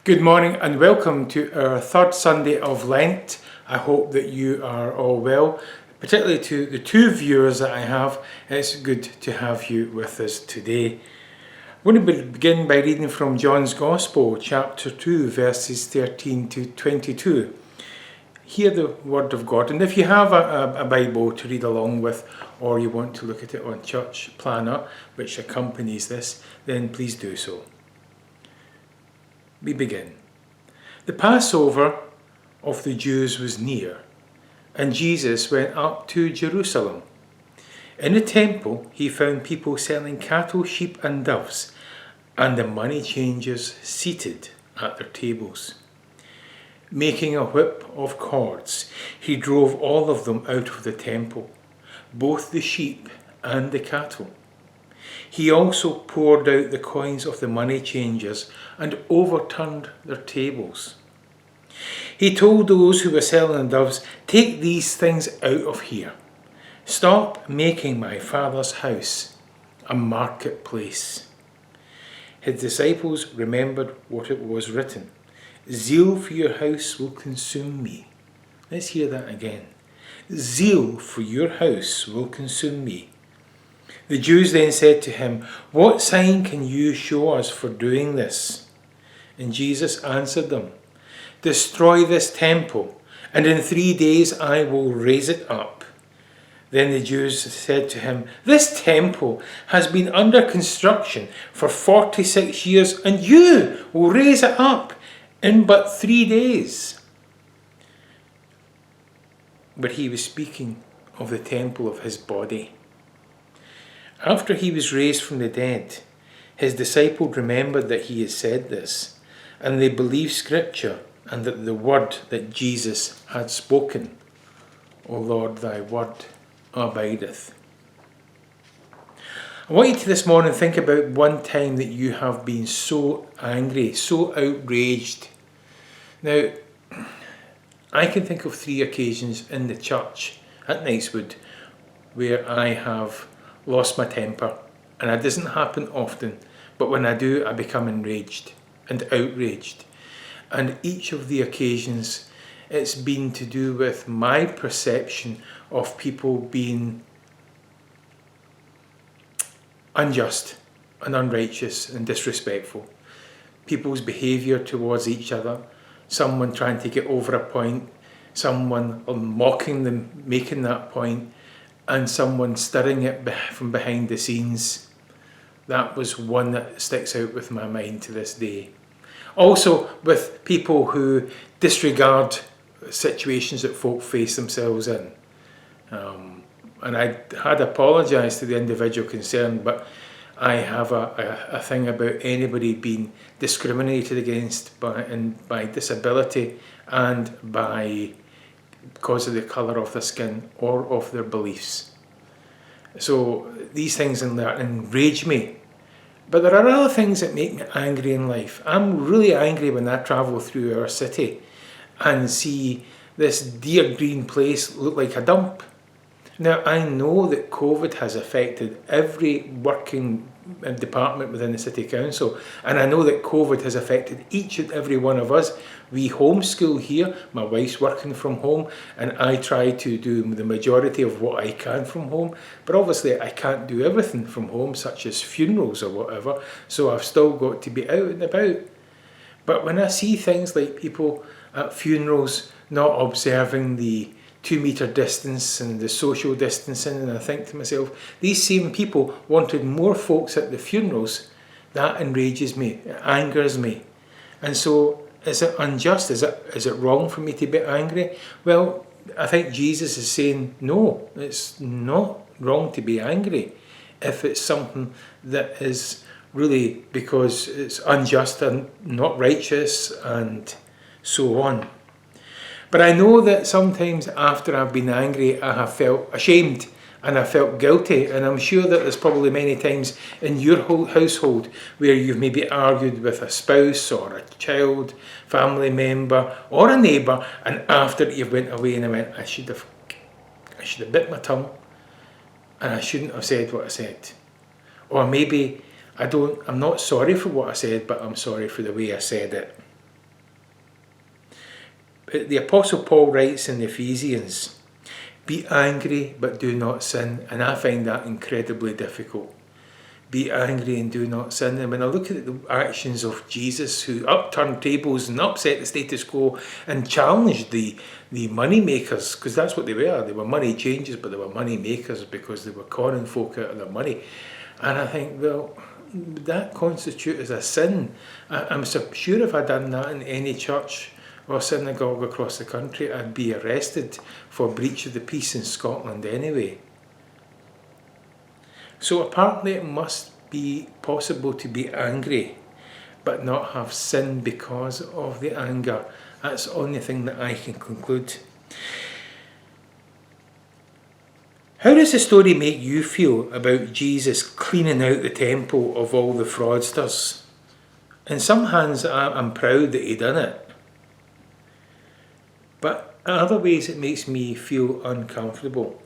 Good morning and welcome to our third Sunday of Lent. I hope that you are all well, particularly to the two viewers that I have. It's good to have you with us today. I'm going to begin by reading from John's Gospel, chapter 2, verses 13 to 22. Hear the word of God, and if you have a Bible to read along with, or you want to look at it on church planner, which accompanies this, then please do so. We begin. The Passover of the Jews was near, and Jesus went up to Jerusalem. In the temple, he found people selling cattle, sheep, and doves, and the money changers seated at their tables. Making a whip of cords, he drove all of them out of the temple, both the sheep and the cattle. He also poured out the coins of the money changers and overturned their tables. He told those who were selling doves, "Take these things out of here. Stop making my Father's house a marketplace." His disciples remembered what it was written, "Zeal for your house will consume me." Let's hear that again. "Zeal for your house will consume me." The Jews then said to him, "What sign can you show us for doing this?" And Jesus answered them, "Destroy this temple, and in 3 days I will raise it up." Then the Jews said to him, "This temple has been under construction for 46 years, and you will raise it up in but 3 days." But he was speaking of the temple of his body. After he was raised from the dead, his disciples remembered that he had said this, and they believed Scripture and that the word that Jesus had spoken. O Lord, thy word abideth. I want you to this morning think about one time that you have been so angry, so outraged. Now, I can think of 3 occasions in the church at Knightswood where I have lost my temper, and it doesn't happen often, but when I do, I become enraged and outraged. And each of the occasions, it's been to do with my perception of people being unjust and unrighteous and disrespectful. People's behaviour towards each other, someone trying to get over a point, someone mocking them, making that point, and someone stirring it from behind the scenes. That was one that sticks out with my mind to this day. Also with people who disregard situations that folk face themselves in. And I had apologised to the individual concerned, but I have a thing about anybody being discriminated against by disability and because of the colour of their skin or of their beliefs. So these things enrage me. But there are other things that make me angry in life. I'm really angry when I travel through our city and see this dear green place look like a dump. Now, I know that COVID has affected every working department within the City Council, and I know that COVID has affected each and every one of us. We homeschool here, my wife's working from home, and I try to do the majority of what I can from home, but obviously I can't do everything from home, such as funerals or whatever, so I've still got to be out and about. But when I see things like people at funerals not observing the 2-metre distance and the social distancing, and I think to myself, these same people wanted more folks at the funerals. That enrages me, it angers me. And so, is it unjust? Is it wrong for me to be angry? Well, I think Jesus is saying, no, it's not wrong to be angry if it's something that is really because it's unjust and not righteous and so on. But I know that sometimes after I've been angry, I have felt ashamed and I felt guilty. And I'm sure that there's probably many times in your whole household where you've maybe argued with a spouse or a child, family member or a neighbour, and after you've went away and I went, I should have bit my tongue and I shouldn't have said what I said. Or maybe I'm not sorry for what I said, but I'm sorry for the way I said it. the Apostle Paul writes in Ephesians, "Be angry but do not sin," and I find that incredibly difficult. Be angry and do not sin. And when I look at the actions of Jesus, who upturned tables and upset the status quo and challenged the money makers, because that's what they were money changers, but they were money makers because they were conning folk out of their money. And I think, well, that constitutes as a sin. I'm sure if I'd done that in any church or synagogue across the country, I'd be arrested for breach of the peace in Scotland anyway. So apparently it must be possible to be angry but not have sin because of the anger. That's the only thing that I can conclude. How does the story make you feel about Jesus cleaning out the temple of all the fraudsters? In some hands I'm proud that he done it. But in other ways it makes me feel uncomfortable.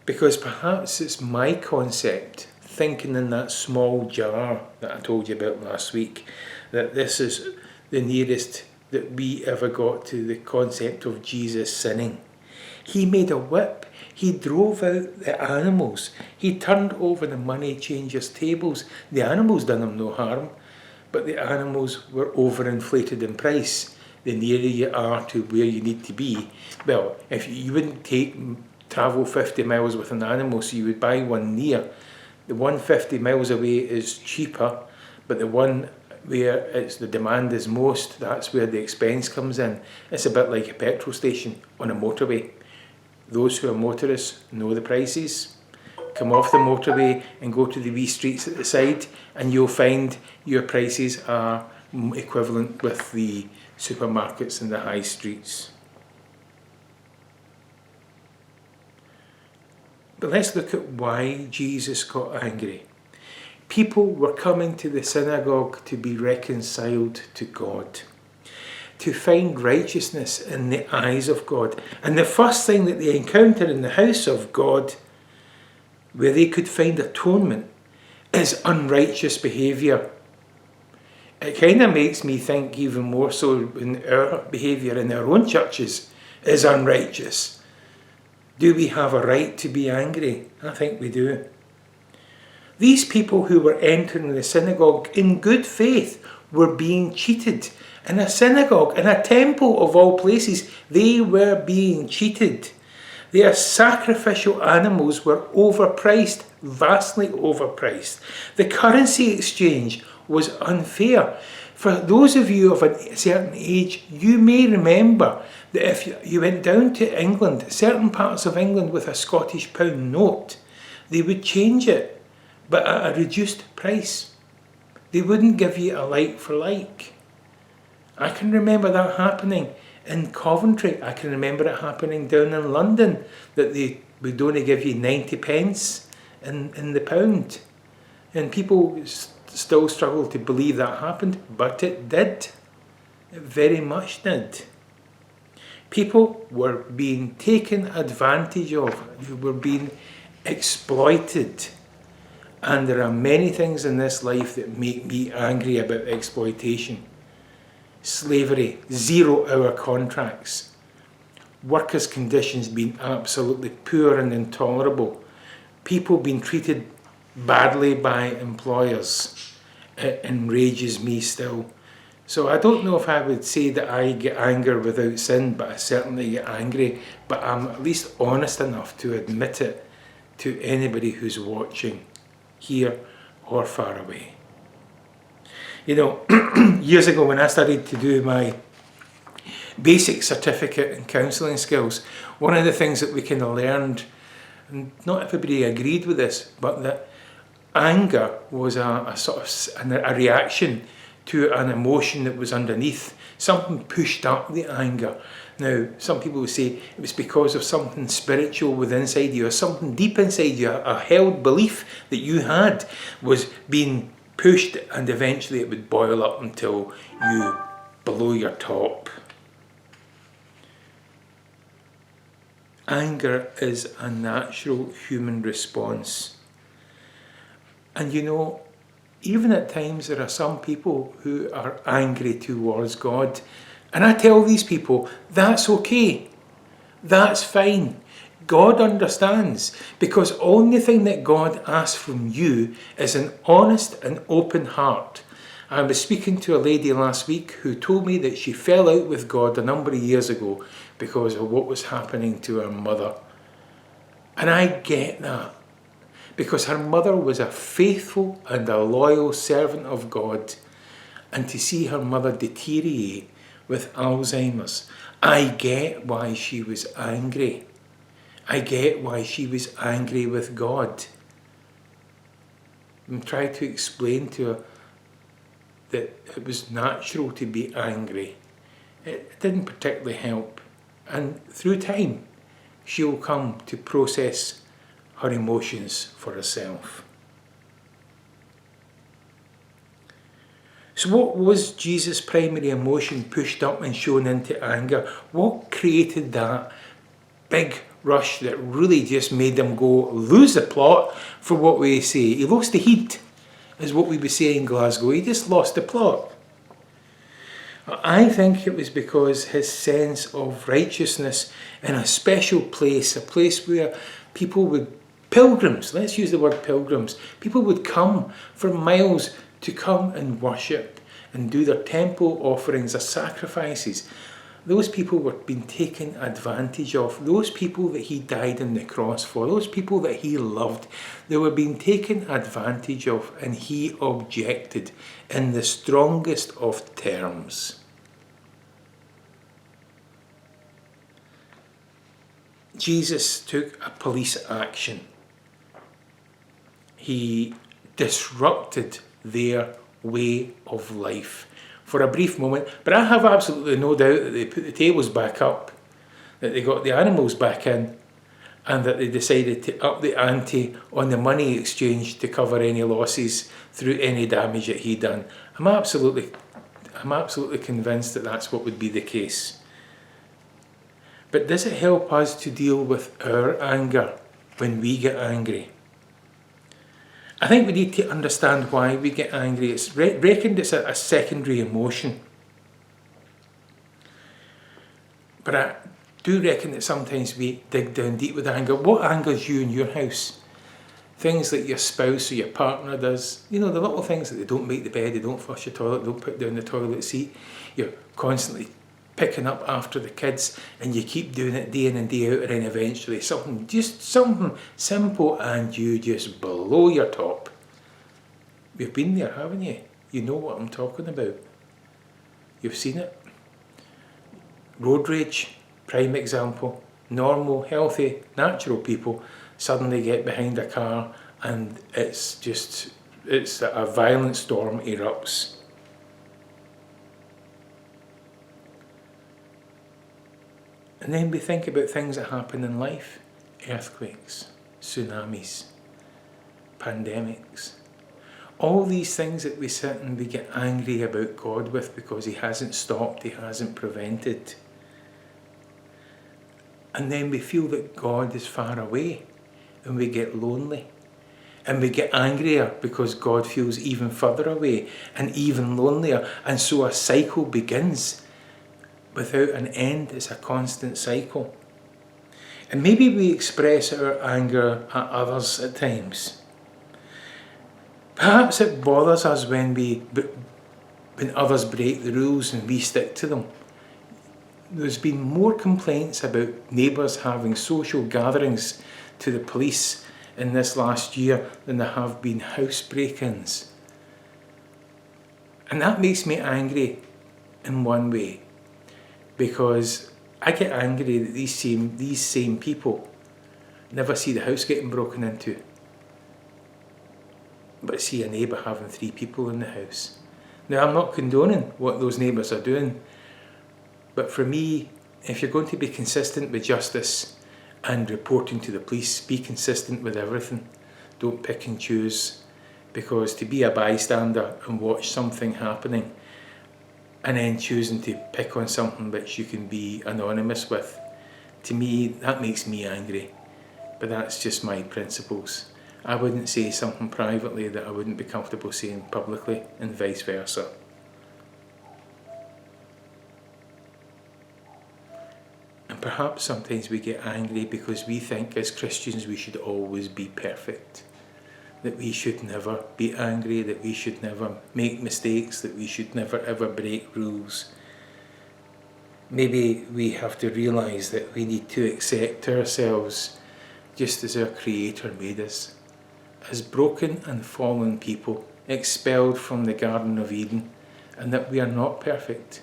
Because perhaps it's my concept, thinking in that small jar that I told you about last week, that this is the nearest that we ever got to the concept of Jesus sinning. He made a whip, he drove out the animals, he turned over the money changers' tables. The animals done him no harm, but the animals were overinflated in price. The nearer you are to where you need to be, well, if you wouldn't travel 50 miles with an animal, so you would buy one near. The one 50 miles away is cheaper, but the one where the demand is most, that's where the expense comes in. It's a bit like a petrol station on a motorway. Those who are motorists know the prices. Come off the motorway and go to the wee streets at the side, and you'll find your prices are equivalent with the supermarkets and the high streets. But let's look at why Jesus got angry. People were coming to the synagogue to be reconciled to God, to find righteousness in the eyes of God. And the first thing that they encounter in the house of God, where they could find atonement, is unrighteous behaviour. It kind of makes me think even more so when our behaviour in our own churches is unrighteous. Do we have a right to be angry? I think we do. These people who were entering the synagogue in good faith were being cheated. In a synagogue, in a temple of all places, they were being cheated. Their sacrificial animals were overpriced, vastly overpriced. The currency exchange was unfair. For those of you of a certain age, you may remember that if you went down to England, certain parts of England with a Scottish pound note, they would change it, but at a reduced price. They wouldn't give you a like for like. I can remember that happening in Coventry. I can remember it happening down in London, that they would only give you 90 pence in the pound. And people still struggle to believe that happened, but it did. It very much did. People were being taken advantage of. They were being exploited. And there are many things in this life that make me angry about exploitation. Slavery, 0-hour contracts, workers' conditions being absolutely poor and intolerable, people being treated badly by employers. It enrages me still. So I don't know if I would say that I get anger without sin, but I certainly get angry. But I'm at least honest enough to admit it to anybody who's watching, here or far away. You know, years ago when I started to do my basic certificate in counselling skills, one of the things that we kind of learned, and not everybody agreed with this, but that anger was a sort of a reaction to an emotion that was underneath. Something pushed up the anger. Now, some people would say it was because of something spiritual within inside you, or something deep inside you, a held belief that you had was being pushed, and eventually it would boil up until you blow your top. Anger is a natural human response. And you know, even at times there are some people who are angry towards God. And I tell these people, that's okay. That's fine. God understands, because only thing that God asks from you is an honest and open heart. I was speaking to a lady last week who told me that she fell out with God a number of years ago because of what was happening to her mother. And I get that, because her mother was a faithful and a loyal servant of God. And to see her mother deteriorate with Alzheimer's, I get why she was angry. I get why she was angry with God. And tried to explain to her that it was natural to be angry. It didn't particularly help. And through time, she'll come to process her emotions for herself. So what was Jesus' primary emotion pushed up and shown into anger? What created that big rush that really just made him go lose the plot, for what we say? He lost the heat, is what we would say in Glasgow. He just lost the plot. I think it was because his sense of righteousness in a special place, a place where people would, pilgrims, let's use the word pilgrims, people would come for miles to come and worship and do their temple offerings, their sacrifices. Those people were being taken advantage of. Those people that he died on the cross for, those people that he loved, they were being taken advantage of, and he objected in the strongest of terms. Jesus took a police action. He disrupted their way of life for a brief moment, but I have absolutely no doubt that they put the tables back up, that they got the animals back in, and that they decided to up the ante on the money exchange to cover any losses through any damage that he'd done. I'm absolutely convinced that that's what would be the case. But does it help us to deal with our anger when we get angry? I think we need to understand why we get angry. It's reckoned it's a secondary emotion. But I do reckon that sometimes we dig down deep with anger. What angers you in your house? Things that your spouse or your partner does. You know, the little things that they don't make the bed, they don't flush the toilet, don't put down the toilet seat. You're constantly picking up after the kids, and you keep doing it day in and day out, and then eventually something simple and you just blow your top. You've been there, haven't you? You know what I'm talking about. You've seen it. Road rage, prime example. Normal, healthy, natural people suddenly get behind a car and it's a violent storm erupts. And then we think about things that happen in life. Earthquakes, tsunamis, pandemics. All these things that we sit and we get angry about God with because he hasn't stopped, he hasn't prevented. And then we feel that God is far away, and we get lonely. And we get angrier because God feels even further away and even lonelier. And so a cycle begins without an end. It's a constant cycle. And maybe we express our anger at others at times. Perhaps it bothers us when others break the rules and we stick to them. There's been more complaints about neighbours having social gatherings to the police in this last year than there have been house break-ins. And that makes me angry in one way, because I get angry that these same people never see the house getting broken into, but see a neighbour having 3 people in the house. Now, I'm not condoning what those neighbours are doing, but for me, if you're going to be consistent with justice and reporting to the police, be consistent with everything. Don't pick and choose, because to be a bystander and watch something happening and then choosing to pick on something which you can be anonymous with, to me, that makes me angry. But that's just my principles. I wouldn't say something privately that I wouldn't be comfortable saying publicly, and vice versa. perhaps sometimes we get angry because we think as Christians we should always be perfect. That we should never be angry, that we should never make mistakes, that we should never ever break rules. Maybe we have to realise that we need to accept ourselves just as our Creator made us, as broken and fallen people, expelled from the Garden of Eden, and that we are not perfect,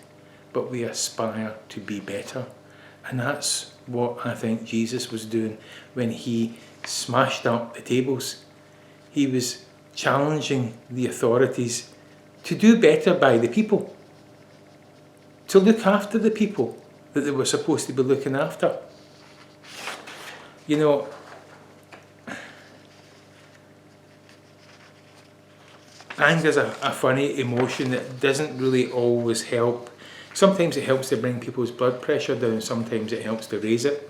but we aspire to be better. And that's what I think Jesus was doing when he smashed up the tables. He was challenging the authorities to do better by the people, to look after the people that they were supposed to be looking after. You know, anger is a funny emotion that doesn't really always help. Sometimes it helps to bring people's blood pressure down, sometimes it helps to raise it.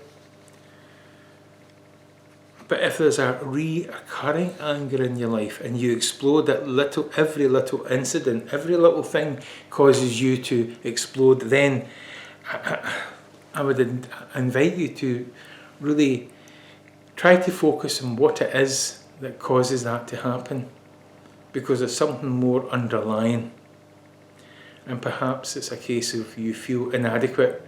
But if there's a recurring anger in your life and you explode at every little incident, every little thing causes you to explode, then I would invite you to really try to focus on what it is that causes that to happen, because there's something more underlying. And perhaps it's a case of you feel inadequate,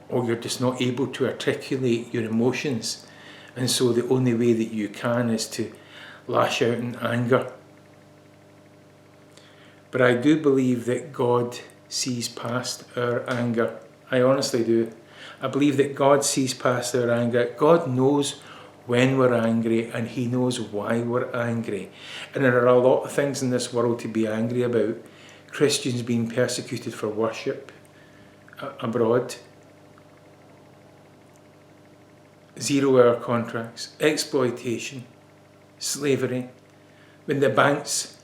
or you're just not able to articulate your emotions. And so the only way that you can is to lash out in anger. But I do believe that God sees past our anger. I honestly do. I believe that God sees past our anger. God knows when we're angry, and he knows why we're angry. And there are a lot of things in this world to be angry about. Christians being persecuted for worship abroad, 0-hour contracts, exploitation, slavery. When the banks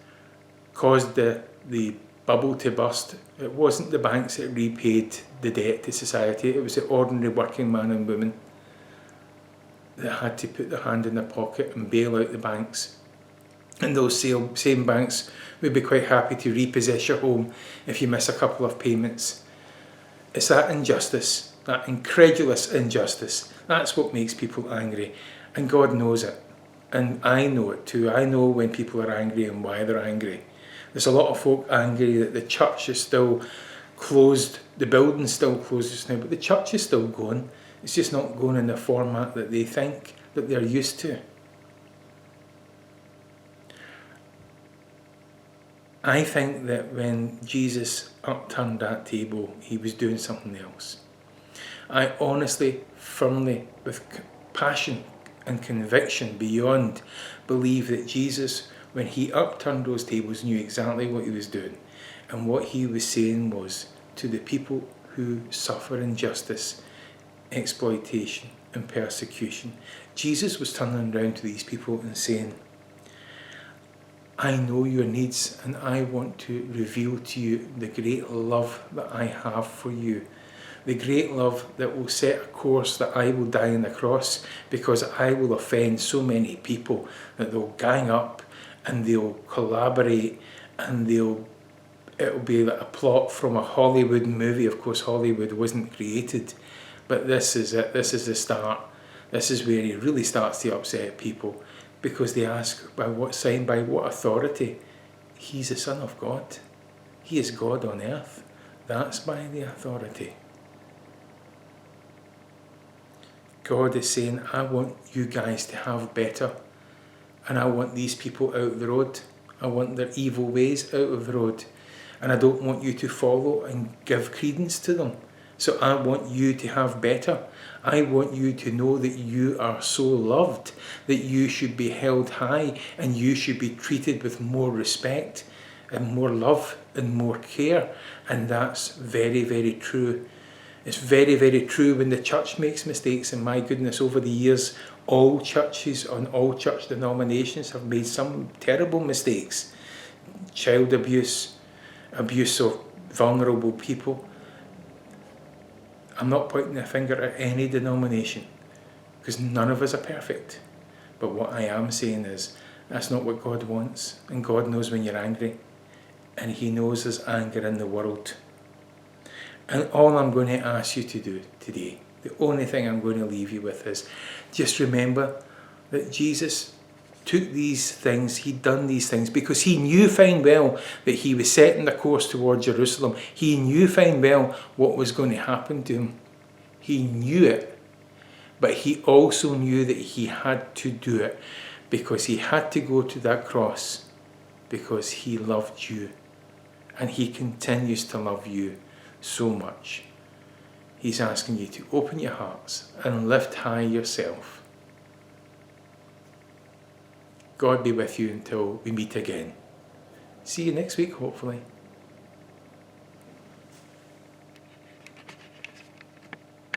caused the bubble to burst, it wasn't the banks that repaid the debt to society, it was the ordinary working man and woman that had to put their hand in their pocket and bail out the banks. And those same banks would be quite happy to repossess your home if you miss a couple of payments. It's that injustice, that incredulous injustice, that's what makes people angry. And God knows it. And I know it too. I know when people are angry and why they're angry. There's a lot of folk angry that the church is still closed, the building's still closed just now, but the church is still going. It's just not going in the format that they think, that they're used to. I think that when Jesus upturned that table, he was doing something else. I honestly, firmly, with passion and conviction beyond, believe that Jesus, when he upturned those tables, knew exactly what he was doing. And what he was saying was, to the people who suffer injustice, exploitation and persecution, Jesus was turning around to these people and saying, I know your needs, and I want to reveal to you the great love that I have for you. The great love that will set a course that I will die on the cross, because I will offend so many people that they'll gang up and they'll collaborate, and it'll be like a plot from a Hollywood movie. Of course, Hollywood wasn't created, but this is it. This is the start. This is where he really starts to upset people, because they ask, by what sign, by what authority? He's the Son of God. He is God on earth. That's by the authority. God is saying, I want you guys to have better, and I want these people out of the road. I want their evil ways out of the road, and I don't want you to follow and give credence to them. So I want you to have better. I want you to know that you are so loved, that you should be held high, and you should be treated with more respect and more love and more care. And that's very, very true. It's very, very true when the church makes mistakes. And my goodness, over the years, all churches and all church denominations have made some terrible mistakes. Child abuse, abuse of vulnerable people. I'm not pointing a finger at any denomination, because none of us are perfect. But what I am saying is, that's not what God wants. And God knows when you're angry. And he knows there's anger in the world. And all I'm going to ask you to do today, the only thing I'm going to leave you with is just remember that Jesus took these things, he'd done these things because he knew fine well that he was setting the course toward Jerusalem. He knew fine well what was going to happen to him. He knew it. But he also knew that he had to do it because he had to go to that cross because he loved you. And he continues to love you so much. He's asking you to open your hearts and lift high yourself. God be with you until we meet again. See you next week, hopefully.